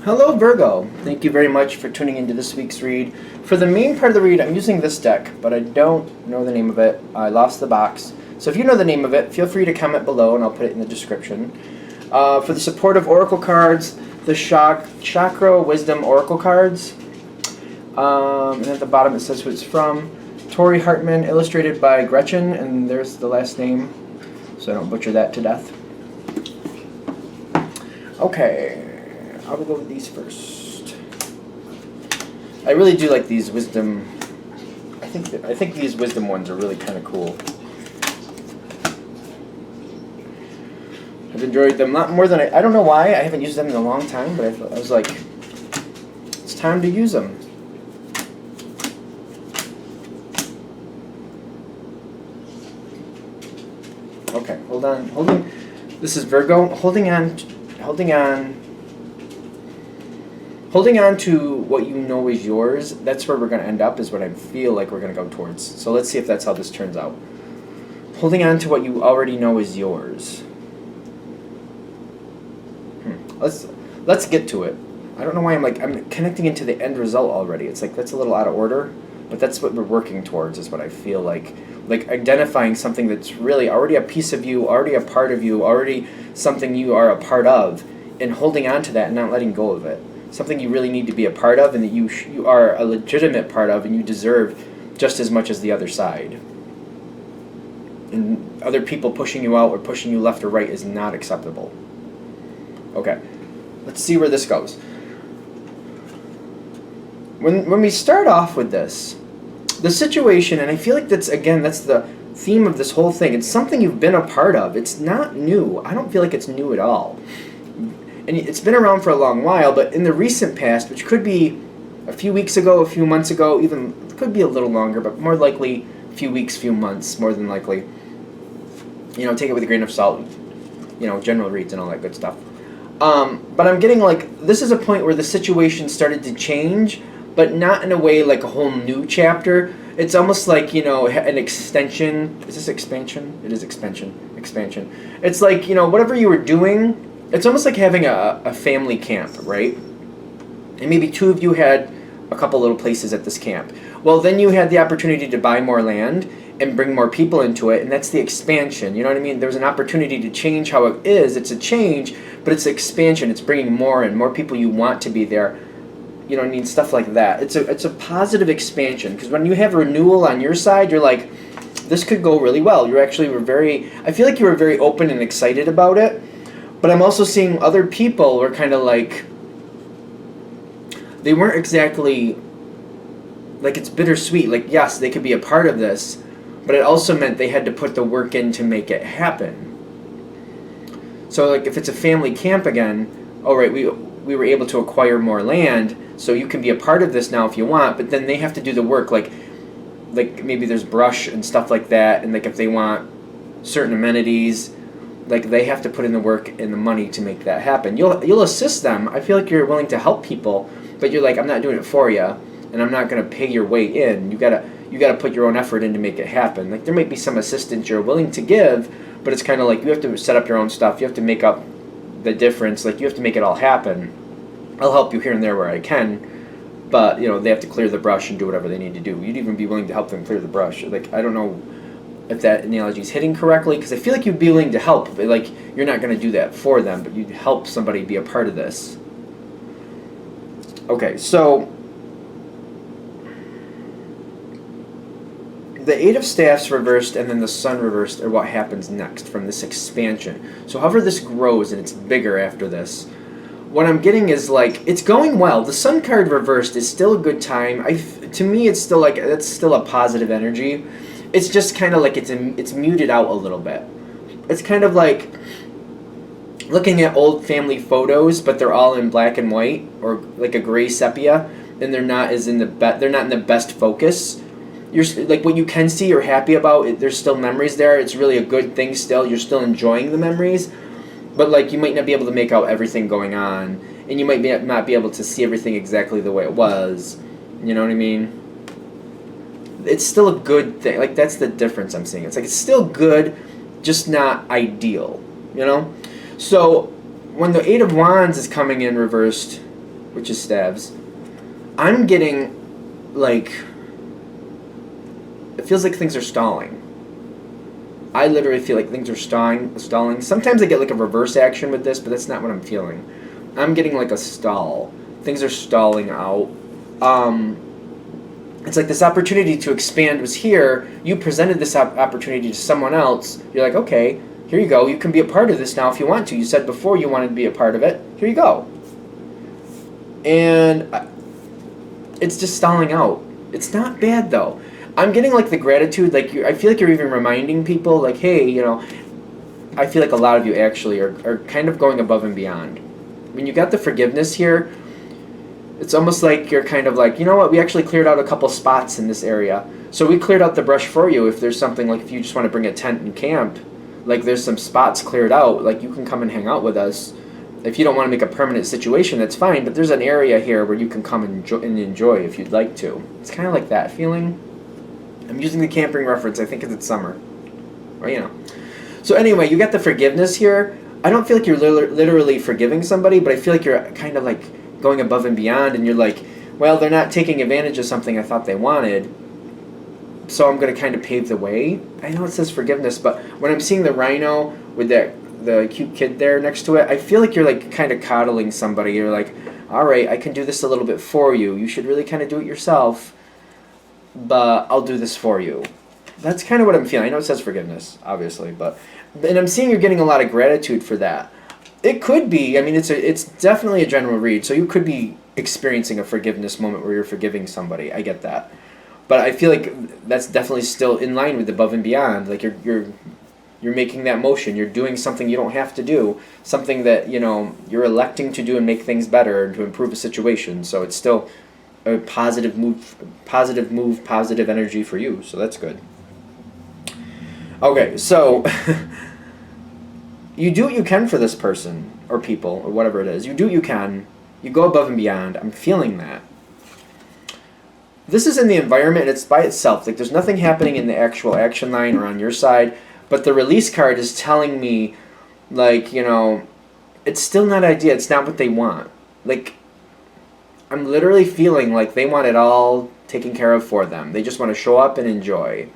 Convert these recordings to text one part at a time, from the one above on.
Hello Virgo, thank you very much for tuning into this week's read. For the main part of the read, I'm using this deck, but I don't know the name of it. I lost the box. So if you know the name of it, feel free to comment below and I'll put it in the description. For the supportive oracle cards, the Chakra Wisdom Oracle cards. And at the bottom it says who it's from. Tori Hartman, illustrated by Gretchen, and there's the last name, so I don't butcher that to death. Okay. I will go with these first. I really do like these wisdom. I think these wisdom ones are really kind of cool. I've enjoyed them a lot more than I don't know why I haven't used them in a long time, but I was like, it's time to use them. Okay, hold on, this is Virgo, holding on to what you know is yours. That's where we're going to end up, is what I feel like we're going to go towards. So let's see if that's how this turns out. Holding on to what you already know is yours. Let's get to it. I don't know why I'm connecting into the end result already. It's like that's a little out of order, but that's what we're working towards, is what I feel like. Like identifying something that's really already a piece of you, already a part of you, already something you are a part of, and holding on to that and not letting go of it. Something you really need to be a part of, and that you are a legitimate part of, and you deserve just as much as the other side. And other people pushing you out or pushing you left or right is not acceptable. Okay, let's see where this goes. When we start off with this, the situation, and I feel like that's the theme of this whole thing. It's something you've been a part of. It's not new. I don't feel like it's new at all. And it's been around for a long while, but in the recent past, which could be a few weeks ago, a few months ago, even could be a little longer, but more likely a few weeks, few months, more than likely. You know, take it with a grain of salt. You know, general reads and all that good stuff. But I'm getting like, this is a point where the situation started to change, but not in a way like a whole new chapter. It's almost like, you know, an extension. Is this expansion? It is expansion. Expansion. It's like, you know, whatever you were doing, it's almost like having a family camp, right? And maybe two of you had a couple little places at this camp. Well, then you had the opportunity to buy more land and bring more people into it, and that's the expansion. You know what I mean? There's an opportunity to change how it is. It's a change, but it's expansion. It's bringing more and more people you want to be there. You know what I mean? Stuff like that. It's a positive expansion, because when you have renewal on your side, you're like, this could go really well. I feel like you were very open and excited about it. But I'm also seeing other people were kind of like, they weren't exactly, like it's bittersweet. Like, yes, they could be a part of this, but it also meant they had to put the work in to make it happen. So like if it's a family camp again, all right, we were able to acquire more land, so you can be a part of this now if you want, but then they have to do the work, like maybe there's brush and stuff like that, and like if they want certain amenities, like they have to put in the work and the money to make that happen. You'll assist them. I feel like you're willing to help people, but you're like, I'm not doing it for you, and I'm not going to pay your way in. You gotta put your own effort in to make it happen. Like there might be some assistance you're willing to give, but it's kind of like you have to set up your own stuff. You have to make up the difference. Like you have to make it all happen. I'll help you here and there where I can, but you know they have to clear the brush and do whatever they need to do. You'd even be willing to help them clear the brush. Like I don't know if that analogy is hitting correctly, because I feel like you'd be willing to help, but like you're not going to do that for them, but you'd help somebody be a part of this. Okay, so the Eight of Staffs reversed and then the Sun reversed are what happens next from this expansion. So however this grows and it's bigger after this, what I'm getting is like, it's going well. The Sun card reversed is still a good time. To me, it's still like, it's still a positive energy. It's just kind of like it's muted out a little bit. It's kind of like looking at old family photos, but they're all in black and white or like a gray sepia, and they're not in the best focus. You're like what you can see, you're happy about. There's still memories there. It's really a good thing still. You're still enjoying the memories, but like you might not be able to make out everything going on, and you might not be able to see everything exactly the way it was. You know what I mean? It's still a good thing. Like that's the difference I'm seeing. It's like it's still good, just not ideal. You know? So when the Eight of Wands is coming in reversed, which is staves, I'm getting, like, it feels like things are stalling. I literally feel like things are stalling. Sometimes I get like a reverse action with this, but that's not what I'm feeling. I'm getting like a stall. Things are stalling out. It's like this opportunity to expand was here. You presented this opportunity to someone else. You're like, okay, here you go. You can be a part of this now if you want to. You said before you wanted to be a part of it. Here you go. And it's just stalling out. It's not bad though. I'm getting like the gratitude, like I feel like you're even reminding people, like, hey, you know, I feel like a lot of you actually are kind of going above and beyond. When you got the forgiveness here, it's almost like you're kind of like, you know what, we actually cleared out a couple spots in this area. So we cleared out the brush for you. If there's something like, if you just want to bring a tent and camp, like there's some spots cleared out, like you can come and hang out with us. If you don't want to make a permanent situation, that's fine, but there's an area here where you can come and enjoy if you'd like to. It's kind of like that feeling. I'm using the camping reference, I think, because it's summer. Or, you know. So anyway, you got the forgiveness here. I don't feel like you're literally forgiving somebody, but I feel like you're kind of like going above and beyond, and you're like, well, they're not taking advantage of something I thought they wanted, so I'm going to kind of pave the way. I know it says forgiveness, but when I'm seeing the rhino with the cute kid there next to it, I feel like you're like kind of coddling somebody. You're like, all right, I can do this a little bit for you. You should really kind of do it yourself, but I'll do this for you. That's kind of what I'm feeling. I know it says forgiveness, obviously, and I'm seeing you're getting a lot of gratitude for that. It could be, I mean, it's definitely a general read, so you could be experiencing a forgiveness moment where you're forgiving somebody. I get that. But I feel like that's definitely still in line with above and beyond. Like you're making that motion. You're doing something you don't have to do, something that, you know, you're electing to do and make things better and to improve a situation. So it's still a positive move, positive energy for you. So that's good. Okay, so you do what you can for this person or people or whatever it is. You do what you can. You go above and beyond. I'm feeling that. This is in the environment, and it's by itself. Like there's nothing happening in the actual action line or on your side, but the release card is telling me, like, you know, it's still not ideal. It's not what they want. Like, I'm literally feeling like they want it all taken care of for them. They just want to show up and enjoy.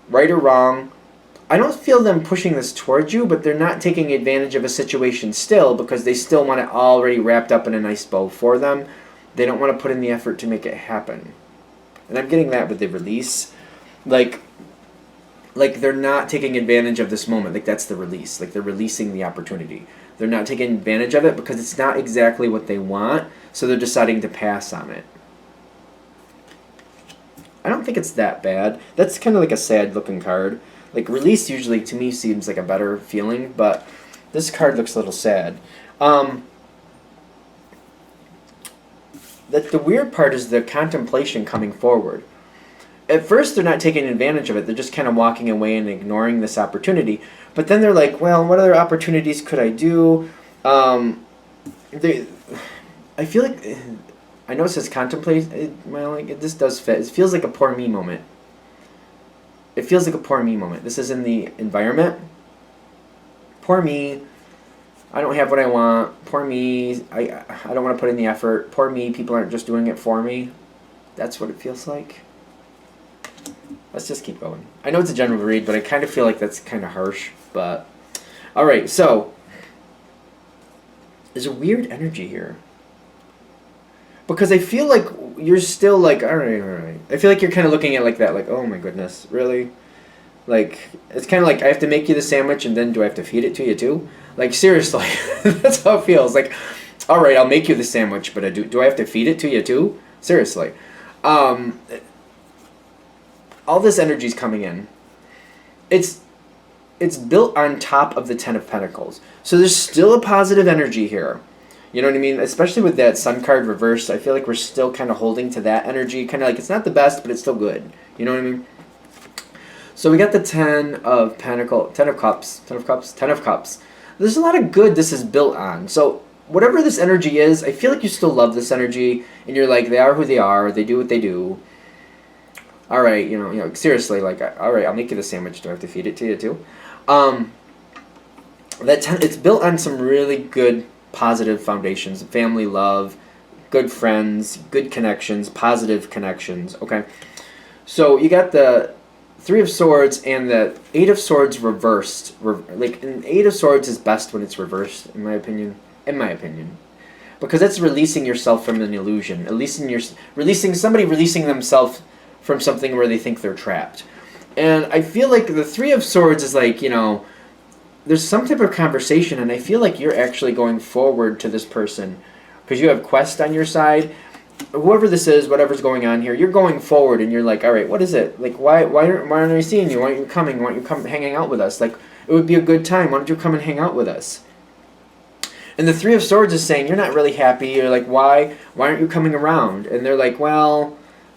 Right or wrong, I don't feel them pushing this towards you, but they're not taking advantage of a situation still because they still want it already wrapped up in a nice bow for them. They don't want to put in the effort to make it happen. And I'm getting that with the release. Like they're not taking advantage of this moment. Like that's the release. Like they're releasing the opportunity. They're not taking advantage of it because it's not exactly what they want, so they're deciding to pass on it. I don't think it's that bad. That's kind of like a sad looking card. Like release usually to me seems like a better feeling, but this card looks a little sad. The weird part is the contemplation coming forward. At first they're not taking advantage of it. They're just kind of walking away and ignoring this opportunity. But then they're like, well, what other opportunities could I do? I feel like, I know it says contemplate. This does fit. It feels like a poor me moment. It feels like a poor me moment. This is in the environment. Poor me. I don't have what I want. Poor me. I don't want to put in the effort. Poor me. People aren't just doing it for me. That's what it feels like. Let's just keep going. I know it's a general read, but I kind of feel like that's kind of harsh. But all right, so there's a weird energy here because I feel like you're still like, all right. I feel like you're kind of looking at it like that, like, oh my goodness, really? Like it's kind of like I have to make you the sandwich, and then do I have to feed it to you too? Like seriously, that's how it feels. Like, all right, I'll make you the sandwich, but do I have to feed it to you too? Seriously. All this energy's coming in. It's built on top of the Ten of Pentacles. So there's still a positive energy here. You know what I mean? Especially with that Sun card reversed, I feel like we're still kind of holding to that energy. Kind of like it's not the best, but it's still good. You know what I mean? So we got the Ten of Cups. There's a lot of good this is built on. So whatever this energy is, I feel like you still love this energy, and you're like, they are who they are. They do what they do. All right, you know, seriously, like, all right, I'll make you the sandwich. Do I have to feed it to you too? It's built on some really good positive foundations, family, love, good friends, good connections, positive connections, okay? So you got the Three of Swords and the Eight of Swords reversed. Like, an Eight of Swords is best when it's reversed, in my opinion. In my opinion. Because that's releasing yourself from an illusion. Somebody releasing themselves from something where they think they're trapped. And I feel like the Three of Swords is like, there's some type of conversation, and I feel like you're actually going forward to this person. Because you have Quest on your side. Whoever this is, whatever's going on here, you're going forward, and you're like, all right, what is it? Like, why aren't I seeing you? Why aren't you coming? Why aren't you come hanging out with us? Like, it would be a good time. Why don't you come and hang out with us? And the Three of Swords is saying, you're not really happy. You're like, why aren't you coming around? And they're like, well,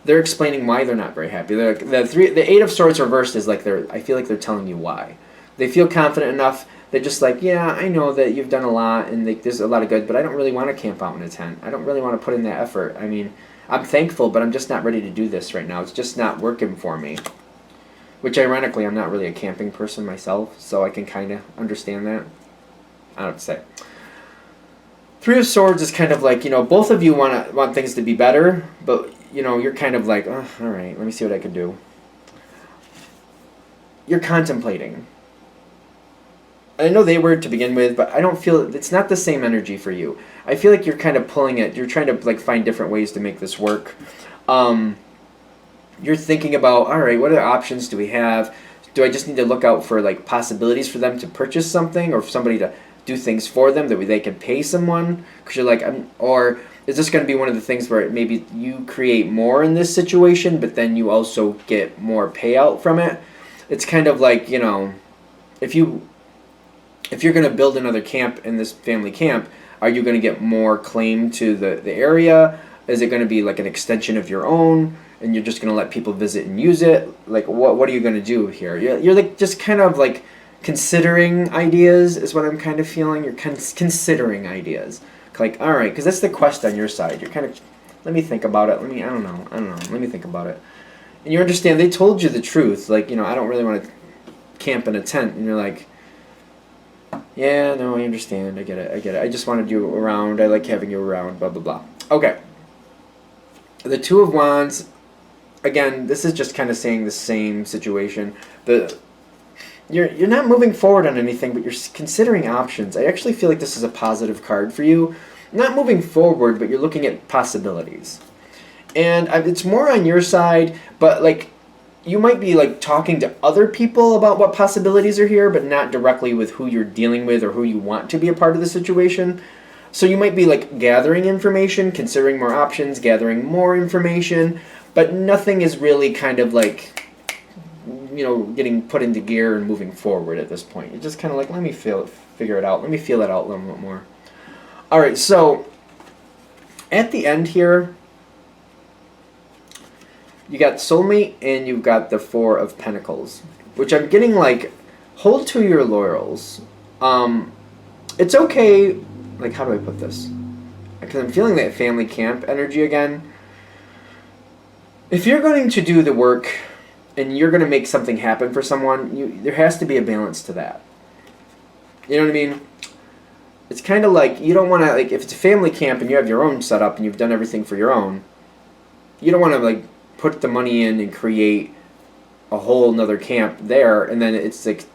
they're explaining why they're not very happy. They're like, the Eight of Swords reversed is like I feel like they're telling you why. They feel confident enough. They're just like, yeah, I know that you've done a lot and there's a lot of good, but I don't really want to camp out in a tent. I don't really want to put in that effort. I mean, I'm thankful, but I'm just not ready to do this right now. It's just not working for me. Which, ironically, I'm not really a camping person myself, so I can kind of understand that. I don't have to say. Three of Swords is kind of like, both of you want things to be better, but, you're kind of like, oh, all right, let me see what I can do. You're contemplating. I know they were to begin with, but I don't feel it's not the same energy for you. I feel like you're kind of pulling it. You're trying to like find different ways to make this work. You're thinking about, all right, what other options do we have? Do I just need to look out for like possibilities for them to purchase something, or for somebody to do things for them that they can pay someone? Because you're like, or is this going to be one of the things where maybe you create more in this situation, but then you also get more payout from it? It's kind of like, if you're going to build another camp in this family camp, are you going to get more claim to the area? Is it going to be like an extension of your own, and you're just going to let people visit and use it? Like, what are you going to do here? You're like just kind of like considering ideas is what I'm kind of feeling. You're considering ideas. Like, all right, because that's the Quest on your side. You're kind of, let me think about it. I don't know. Let me think about it. And you understand, they told you the truth. Like, I don't really want to camp in a tent. And you're like, yeah, no, I understand. I get it. I just wanted you around. I like having you around, blah, blah, blah. Okay. The Two of Wands, again, this is just kind of saying the same situation. You're not moving forward on anything, but you're considering options. I actually feel like this is a positive card for you. Not moving forward, but you're looking at possibilities. And it's more on your side, but like, you might be like talking to other people about what possibilities are here, but not directly with who you're dealing with or who you want to be a part of the situation. So you might be like gathering information, considering more options, gathering more information, but nothing is really kind of like, getting put into gear and moving forward at this point. You're just kind of like, let me figure it out. Let me feel it out a little bit more. All right, so at the end here, you got soulmate and you've got the Four of Pentacles, which I'm getting like, hold to your laurels. It's okay, like, how do I put this? Because I'm feeling that family camp energy again. If you're going to do the work and you're going to make something happen for someone, there has to be a balance to that. You know what I mean? It's kind of like, you don't want to, like, if it's a family camp and you have your own setup and you've done everything for your own, you don't want to, like, put the money in and create a whole nother camp there, and then it's like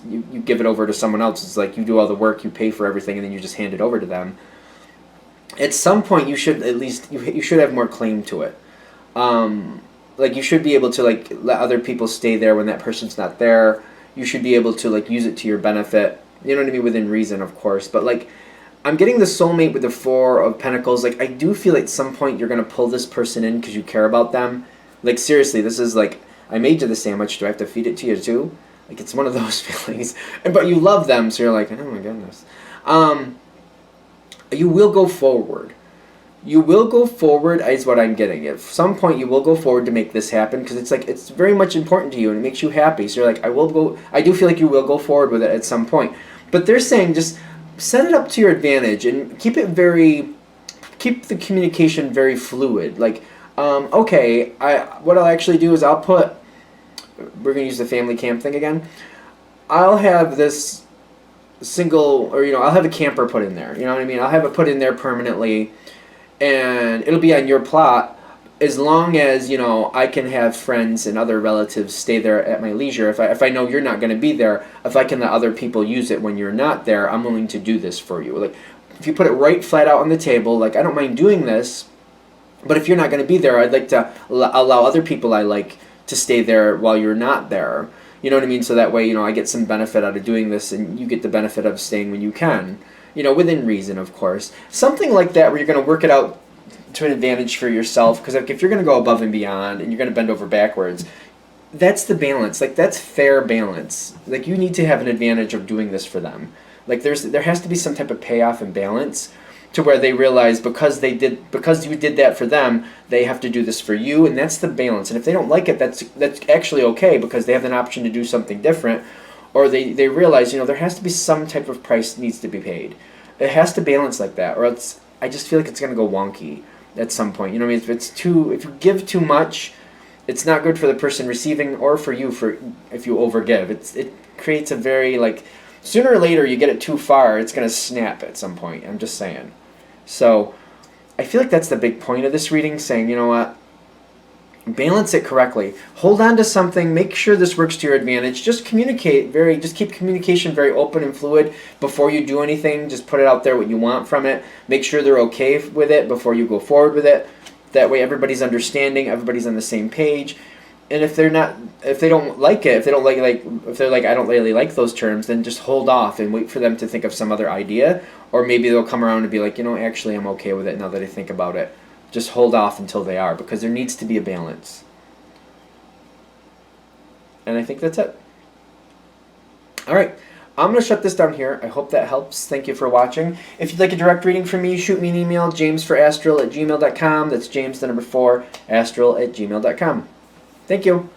you give it over to someone else. It's like you do all the work, you pay for everything, and then you just hand it over to them. At some point, you should at least you should have more claim to it. Like, you should be able to like let other people stay there when that person's not there. You should be able to like use it to your benefit. You know what I mean, within reason, of course. But like, I'm getting the soulmate with the Four of Pentacles. Like, I do feel at some point you're going to pull this person in because you care about them. Like, seriously, this is like, I made you the sandwich. Do I have to feed it to you too? Like, it's one of those feelings. But you love them, so you're like, oh my goodness. You will go forward. You will go forward is what I'm getting. At some point, you will go forward to make this happen, because it's like, it's very much important to you and it makes you happy. So you're like, I do feel like you will go forward with it at some point. But they're saying just set it up to your advantage and keep the communication very fluid. Like, okay, what I'll actually do is we're going to use the family camp thing again. I'll have this single, or I'll have a camper put in there. You know what I mean? I'll have it put in there permanently, and it'll be on your plot. As long as I can have friends and other relatives stay there at my leisure. If I know you're not going to be there, if I can let other people use it when you're not there, I'm willing to do this for you. Like, if you put it right flat out on the table, like, I don't mind doing this, but if you're not going to be there, I'd like to allow other people I like to stay there while you're not there. You know what I mean? So that way, I get some benefit out of doing this, and you get the benefit of staying when you can. Within reason, of course. Something like that, where you're going to work it out to an advantage for yourself, because if you're going to go above and beyond and you're going to bend over backwards, that's the balance. Like, that's fair balance. Like, you need to have an advantage of doing this for them. Like, there has to be some type of payoff and balance to where they realize because you did that for them, they have to do this for you, and that's the balance. And if they don't like it, that's actually okay, because they have an option to do something different, or they realize there has to be some type of price needs to be paid. It has to balance like that, or else I just feel like it's going to go wonky at some point. You know what I mean? If you give too much, it's not good for the person receiving or for you if you overgive. It creates a very, like, sooner or later you get it too far, it's going to snap at some point. I'm just saying. So I feel like that's the big point of this reading, saying, you know what? Balance it correctly. Hold on to something. Make sure this works to your advantage. Just keep communication very open and fluid before you do anything. Just put it out there what you want from it. Make sure they're okay with it before you go forward with it. That way everybody's understanding, everybody's on the same page. And if they don't like it, if they're like, I don't really like those terms, then just hold off and wait for them to think of some other idea. Or maybe they'll come around and be like, actually I'm okay with it now that I think about it. Just hold off until they are, because there needs to be a balance. And I think that's it. All right. I'm going to shut this down here. I hope that helps. Thank you for watching. If you'd like a direct reading from me, shoot me an email, jamesforastral@gmail.com. That's James, the number 4, astral@gmail.com. Thank you.